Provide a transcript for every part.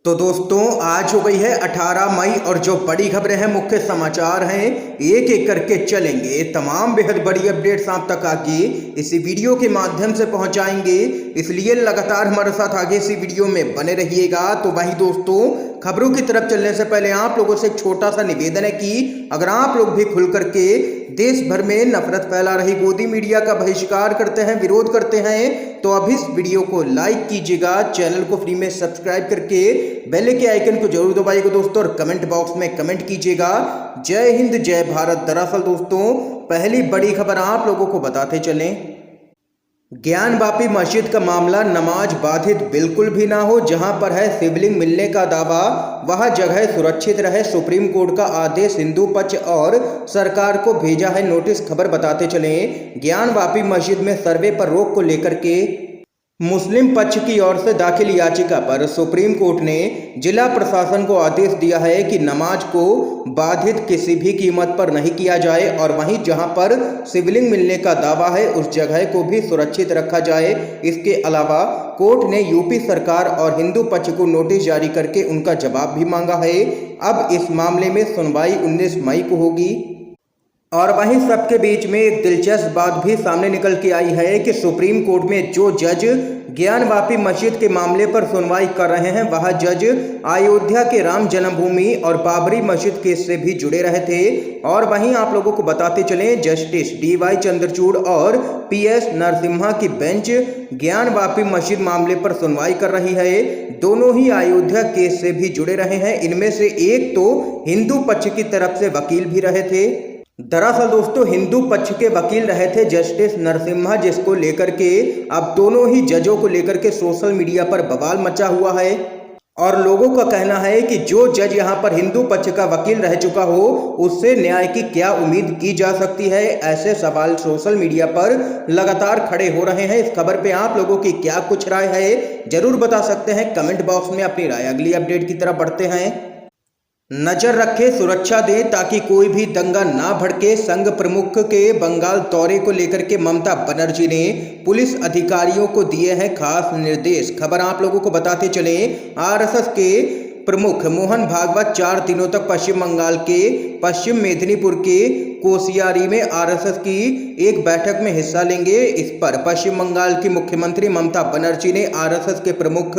तो दोस्तों आज हो गई है 18 मई और जो बड़ी खबरें हैं, मुख्य समाचार हैं, एक एक करके चलेंगे। तमाम बेहद बड़ी अपडेट्स आप तक आगे इसी वीडियो के माध्यम से पहुंचाएंगे, इसलिए लगातार हमारे साथ आगे इसी वीडियो में बने रहिएगा। तो वहीं दोस्तों, खबरों की तरफ चलने से पहले आप लोगों से एक छोटा सा निवेदन है कि अगर आप लोग भी खुल करके देश भर में नफरत फैला रही गोदी मीडिया का बहिष्कार करते हैं, विरोध करते हैं, तो अब इस वीडियो को लाइक कीजिएगा, चैनल को फ्री में सब्सक्राइब करके बेल के आइकन को जरूर दबाइएगा दोस्तों, और कमेंट बॉक्स में कमेंट कीजिएगा जय हिंद जय भारत। दरअसल दोस्तों, पहली बड़ी खबर आप लोगों को बताते चलें, ज्ञानवापी मस्जिद का मामला, नमाज बाधित बिल्कुल भी ना हो, जहां पर है शिवलिंग मिलने का दावा वह जगह सुरक्षित रहे, सुप्रीम कोर्ट का आदेश, हिंदू पक्ष और सरकार को भेजा है नोटिस। खबर बताते चलें, ज्ञानवापी मस्जिद में सर्वे पर रोक को लेकर के मुस्लिम पक्ष की ओर से दाखिल याचिका पर सुप्रीम कोर्ट ने जिला प्रशासन को आदेश दिया है कि नमाज को बाधित किसी भी कीमत पर नहीं किया जाए, और वहीं जहां पर शिवलिंग मिलने का दावा है उस जगह को भी सुरक्षित रखा जाए। इसके अलावा कोर्ट ने यूपी सरकार और हिंदू पक्ष को नोटिस जारी करके उनका जवाब भी मांगा है। अब इस मामले में सुनवाई 19 मई को होगी। और वहीं सबके बीच में एक दिलचस्प बात भी सामने निकल के आई है कि सुप्रीम कोर्ट में जो जज ज्ञानवापी मस्जिद के मामले पर सुनवाई कर रहे हैं, वह जज अयोध्या के राम जन्मभूमि और बाबरी मस्जिद केस से भी जुड़े रहे थे। और वहीं आप लोगों को बताते चलें, जस्टिस DY चंद्रचूड़ और PS नरसिम्हा की बेंच ज्ञानवापी मस्जिद मामले पर सुनवाई कर रही है। दोनों ही अयोध्या केस से भी जुड़े रहे हैं। इनमें से एक तो हिंदू पक्ष की तरफ से वकील भी रहे थे। दरअसल दोस्तों, हिंदू पक्ष के वकील रहे थे जस्टिस नरसिम्हा, जिसको लेकर के अब दोनों ही जजों को लेकर के सोशल मीडिया पर बवाल मचा हुआ है। और लोगों का कहना है कि जो जज यहां पर हिंदू पक्ष का वकील रह चुका हो, उससे न्याय की क्या उम्मीद की जा सकती है। ऐसे सवाल सोशल मीडिया पर लगातार खड़े हो रहे हैं। इस खबर पे आप लोगों की क्या कुछ राय है, जरूर बता सकते हैं कमेंट बॉक्स में अपनी राय। अगली अपडेट की तरफ बढ़ते हैं। नजर रखें, सुरक्षा दें ताकि कोई भी दंगा ना भड़के। संघ प्रमुख के बंगाल दौरे को लेकर के ममता बनर्जी ने पुलिस अधिकारियों को दिए हैं खास निर्देश। खबर आप लोगों को बताते चले, RSS के प्रमुख मोहन भागवत 4 दिनों तक पश्चिम बंगाल के पश्चिम मेदिनीपुर के कोसियारी में RSS की एक बैठक में हिस्सा लेंगे। इस पर पश्चिम बंगाल की मुख्यमंत्री ममता बनर्जी ने RSS के प्रमुख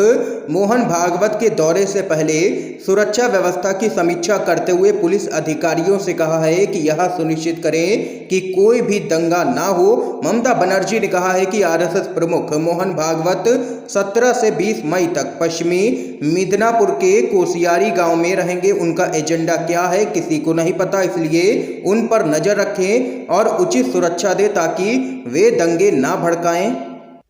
मोहन भागवत के दौरे से पहले सुरक्षा व्यवस्था की समीक्षा करते हुए पुलिस अधिकारियों से कहा है कि यह सुनिश्चित करें कि कोई भी दंगा ना हो। ममता बनर्जी ने कहा है कि RSS प्रमुख मोहन भागवत 17 से 20 मई तक पश्चिमी मिदनापुर के कोसियारी गांव में रहेंगे। उनका एजेंडा क्या है किसी को नहीं पता, इसलिए उन पर नजर रखें और उचित सुरक्षा दें ताकि वे दंगे ना भड़काएं।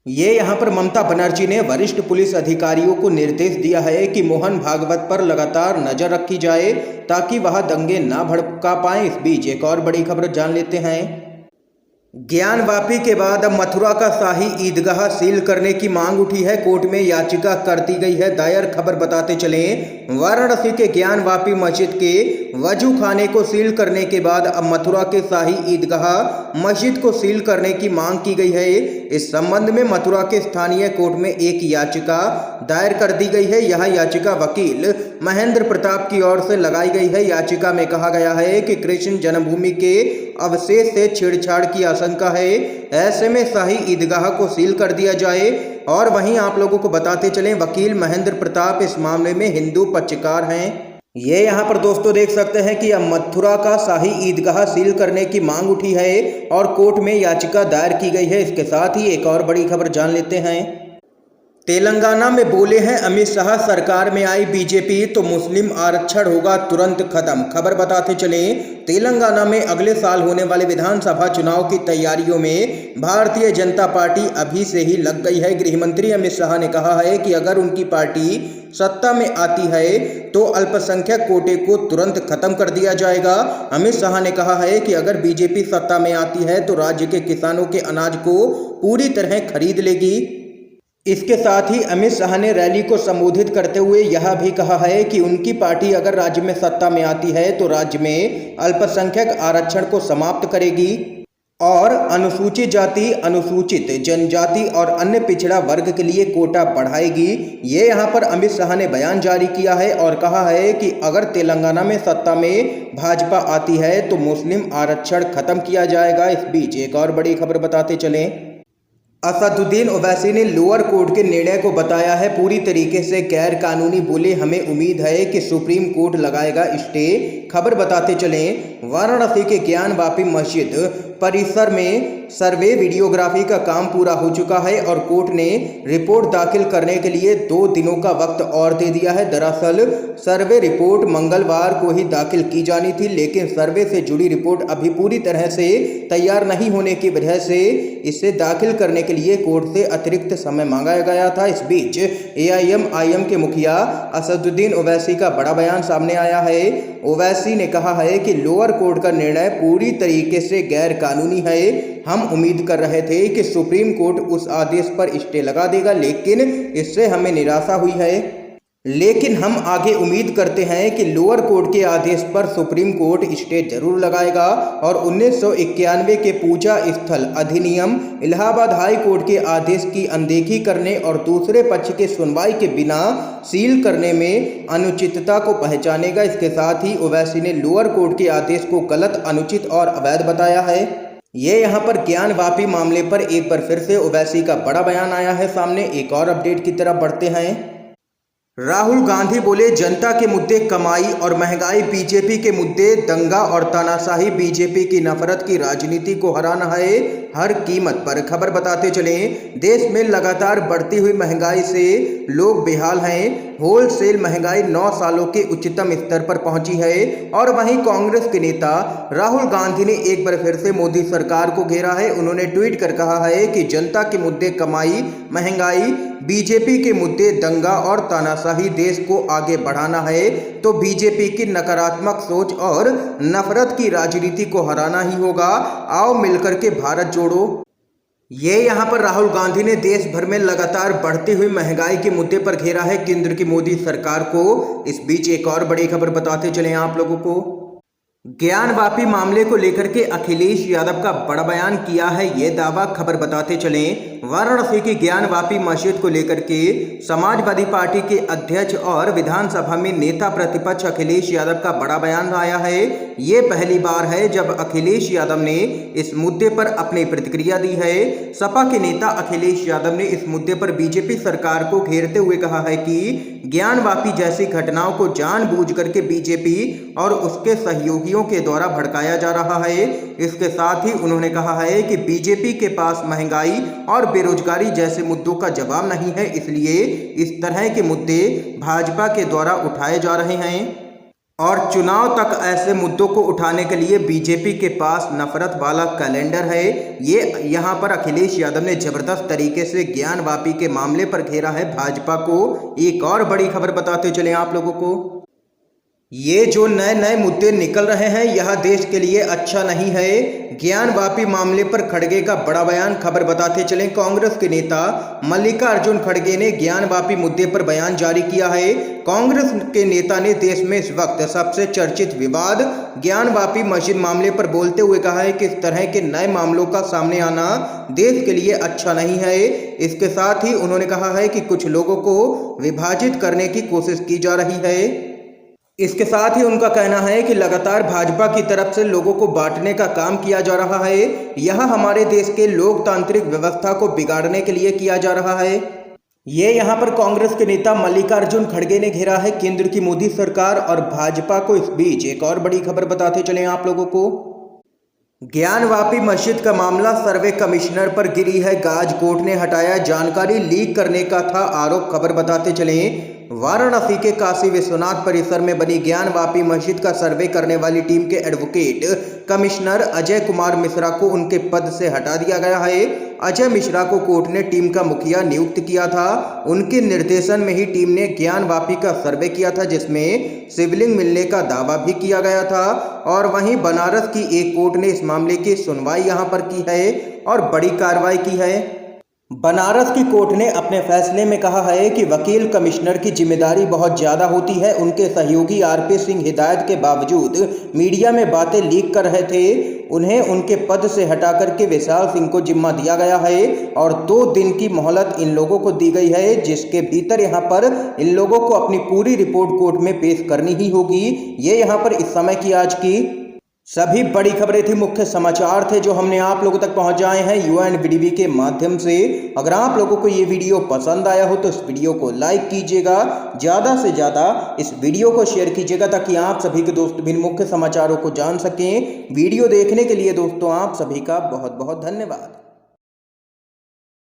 ये यहाँ पर ममता बनर्जी ने वरिष्ठ पुलिस अधिकारियों को निर्देश दिया है कि मोहन भागवत पर लगातार नजर रखी जाए ताकि वह दंगे ना भड़का पाए। इस बीच एक और बड़ी खबर जान लेते हैं। ज्ञानवापी के बाद अब मथुरा का शाही ईदगाह सील करने की मांग उठी है। कोर्ट में याचिका कर दी गई है दायर। खबर बताते चलें, वाराणसी के ज्ञानवापी मस्जिद के वजू खाने को सील करने के बाद अब मथुरा के शाही ईदगाह मस्जिद को सील करने की मांग की गई है। इस संबंध में मथुरा के स्थानीय कोर्ट में एक याचिका दायर कर दी गई है। यह याचिका वकील महेंद्र प्रताप की ओर से लगाई गई है। याचिका में कहा गया है कि कृष्ण जन्मभूमि के अवशेष से छेड़छाड़ की आशंका है, ऐसे में शाही ईदगाह को सील कर दिया जाए। और वहीं आप लोगों को बताते चलें, वकील महेंद्र प्रताप इस मामले में हिंदू पक्षकार हैं। ये यहाँ पर दोस्तों देख सकते हैं कि अब मथुरा का शाही ईदगाह सील करने की मांग उठी है और कोर्ट में याचिका दायर की गई है। इसके साथ ही एक और बड़ी खबर जान लेते हैं। तेलंगाना में बोले हैं अमित शाह, सरकार में आई बीजेपी तो मुस्लिम आरक्षण होगा तुरंत खत्म। खबर बताते चलें, तेलंगाना में अगले साल होने वाले विधानसभा चुनाव की तैयारियों में भारतीय जनता पार्टी अभी से ही लग गई है। गृह मंत्री अमित शाह ने कहा है कि अगर उनकी पार्टी सत्ता में आती है तो अल्पसंख्यक कोटे को तुरंत खत्म कर दिया जाएगा। अमित शाह ने कहा है कि अगर बीजेपी सत्ता में आती है तो राज्य के किसानों के अनाज को पूरी तरह खरीद लेगी। इसके साथ ही अमित शाह ने रैली को संबोधित करते हुए यह भी कहा है कि उनकी पार्टी अगर राज्य में सत्ता में आती है तो राज्य में अल्पसंख्यक आरक्षण को समाप्त करेगी। और अनुसूचित जाति, अनुसूचित जनजाति और अन्य पिछड़ा वर्ग के लिए कोटा बढ़ाएगी। ये यहाँ पर अमित शाह ने बयान जारी किया है और कहा है कि अगर तेलंगाना में सत्ता में भाजपा आती है तो मुस्लिम आरक्षण खत्म किया जाएगा। इस बीच एक और बड़ी खबर बताते चलें। असदुद्दीन ओवैसी ने लोअर कोर्ट के निर्णय को बताया है पूरी तरीके से गैर कानूनी। बोले हमें उम्मीद है कि सुप्रीम कोर्ट लगाएगा स्टे। खबर बताते चलें, वाराणसी के ज्ञान वापी मस्जिद परिसर में सर्वे वीडियोग्राफी का काम पूरा हो चुका है और कोर्ट ने रिपोर्ट दाखिल करने के लिए 2 दिनों का वक्त और दे दिया है। दरअसल सर्वे रिपोर्ट मंगलवार को ही दाखिल की जानी थी, लेकिन सर्वे से जुड़ी रिपोर्ट अभी पूरी तरह से तैयार नहीं होने की वजह से इसे दाखिल करने के लिए कोर्ट से अतिरिक्त समय मांगा गया था। इस बीच AIMIM के मुखिया असदुद्दीन ओवैसी का बड़ा बयान सामने आया है। ओवैसी ने कहा है कि लोअर कोर्ट का निर्णय पूरी तरीके से गैर कानूनी है। हम उम्मीद कर रहे थे कि सुप्रीम कोर्ट उस आदेश पर स्टे लगा देगा, लेकिन इससे हमें निराशा हुई है। लेकिन हम आगे उम्मीद करते हैं कि लोअर कोर्ट के आदेश पर सुप्रीम कोर्ट स्टे जरूर लगाएगा और 1991 के पूजा स्थल अधिनियम, इलाहाबाद हाई कोर्ट के आदेश की अनदेखी करने और दूसरे पक्ष के सुनवाई के बिना सील करने में अनुचितता को पहचानेगा। इसके साथ ही ओवैसी ने लोअर कोर्ट के आदेश को गलत, अनुचित और अवैध बताया है। ये यहाँ पर ज्ञान वापी मामले पर एक बार फिर से ओवैसी का बड़ा बयान आया है सामने। एक और अपडेट की तरफ बढ़ते हैं। राहुल गांधी बोले जनता के मुद्दे कमाई और महंगाई, बीजेपी के मुद्दे दंगा और तानाशाही, बीजेपी की नफरत की राजनीति को हराना है हर कीमत पर। खबर बताते चलें, देश में लगातार बढ़ती हुई महंगाई से लोग बेहाल हैं। होलसेल महंगाई 9 सालों के उच्चतम स्तर पर पहुंची है और वहीं कांग्रेस के नेता राहुल गांधी ने एक बार फिर से मोदी सरकार को घेरा है। उन्होंने ट्वीट कर कहा है कि जनता के मुद्दे कमाई, महंगाई, बीजेपी के मुद्दे दंगा और तानाशाही, देश को आगे बढ़ाना है तो बीजेपी की नकारात्मक सोच और नफरत की राजनीति को हराना ही होगा। आओ मिलकर के भारत जोड़ो। ये यहाँ पर राहुल गांधी ने देश भर में लगातार बढ़ती हुई महंगाई के मुद्दे पर घेरा है केंद्र की मोदी सरकार को। इस बीच एक और बड़ी खबर बताते चले आप लोगों को। ज्ञान वापी मामले को लेकर के अखिलेश यादव का बड़ा बयान किया है ये दावा। खबर बताते चलें, वाराणसी की ज्ञान वापी मस्जिद को लेकर के समाजवादी पार्टी के अध्यक्ष और विधानसभा में नेता प्रतिपक्ष अखिलेश यादव का बड़ा बयान आया है। ये पहली बार है जब अखिलेश यादव ने इस मुद्दे पर अपनी प्रतिक्रिया दी है। सपा के नेता अखिलेश यादव ने इस मुद्दे पर बीजेपी सरकार को घेरते हुए कहा है कि ज्ञान वापी जैसी घटनाओं को जानबूझ करके बीजेपी और उसके सहयोगियों के द्वारा भड़काया जा रहा है। इसके साथ ही उन्होंने कहा है कि बीजेपी के पास महंगाई और बेरोजगारी जैसे मुद्दों का जवाब नहीं है, इसलिए इस तरह के मुद्दे भाजपा के द्वारा उठाए जा रहे हैं और चुनाव तक ऐसे मुद्दों को उठाने के लिए बीजेपी के पास नफरत वाला कैलेंडर है। ये यहाँ पर अखिलेश यादव ने जबरदस्त तरीके से ज्ञान वापी के मामले पर घेरा है भाजपा को। एक और बड़ी खबर बताते चले आप लोगों को। ये जो नए नए मुद्दे निकल रहे हैं यह देश के लिए अच्छा नहीं है। ज्ञान वापी मामले पर खड़गे का बड़ा बयान। खबर बताते चलें, कांग्रेस के नेता मल्लिकार्जुन खड़गे ने ज्ञान वापी मुद्दे पर बयान जारी किया है। कांग्रेस के नेता ने देश में इस वक्त सबसे चर्चित विवाद ज्ञान वापी मस्जिद मामले पर बोलते हुए कहा है कि इस तरह के नए मामलों का सामने आना देश के लिए अच्छा नहीं है। इसके साथ ही उन्होंने कहा है कि कुछ लोगों को विभाजित करने की कोशिश की जा रही है। इसके साथ ही उनका कहना है कि लगातार भाजपा की तरफ से लोगों को बांटने का काम किया जा रहा है। यह हमारे देश के लोकतांत्रिक व्यवस्था को बिगाड़ने के लिए किया जा रहा है। ये यहाँ पर कांग्रेस के नेता मल्लिकार्जुन खड़गे ने घेरा है केंद्र की मोदी सरकार और भाजपा को। इस बीच एक और बड़ी खबर बताते चले आप लोगों को। ज्ञान वापी मस्जिद का मामला सर्वे कमिश्नर पर गिरी है गाज, कोर्ट ने हटाया, जानकारी लीक करने का था आरोप। खबर बताते चलें, वाराणसी के काशी विश्वनाथ परिसर में बनी ज्ञान वापी मस्जिद का सर्वे करने वाली टीम के एडवोकेट कमिश्नर अजय कुमार मिश्रा को उनके पद से हटा दिया गया है। अजय मिश्रा को कोर्ट ने टीम का मुखिया नियुक्त किया था। उनके निर्देशन में ही टीम ने ज्ञान वापी का सर्वे किया था, जिसमें शिवलिंग मिलने का दावा भी किया गया था। और वहीं बनारस की एक कोर्ट ने इस मामले की सुनवाई यहां पर की है और बड़ी कार्रवाई की है। बनारस की कोर्ट ने अपने फैसले में कहा है कि वकील कमिश्नर की जिम्मेदारी बहुत ज़्यादा होती है। उनके सहयोगी आरपी सिंह हिदायत के बावजूद मीडिया में बातें लीक कर रहे थे। उन्हें उनके पद से हटा करके विशाल सिंह को जिम्मा दिया गया है और 2 दिन की मोहलत इन लोगों को दी गई है, जिसके भीतर यहाँ पर इन लोगों को अपनी पूरी रिपोर्ट कोर्ट में पेश करनी ही होगी। ये यहाँ पर इस समय की आज की सभी बड़ी खबरें थी, मुख्य समाचार थे जो हमने आप लोगों तक पहुंचाए हैं UNVDB के माध्यम से। अगर आप लोगों को ये वीडियो पसंद आया हो तो इस वीडियो को लाइक कीजिएगा, ज़्यादा से ज़्यादा इस वीडियो को शेयर कीजिएगा ताकि आप सभी के दोस्त भी मुख्य समाचारों को जान सकें। वीडियो देखने के लिए दोस्तों आप सभी का बहुत बहुत धन्यवाद।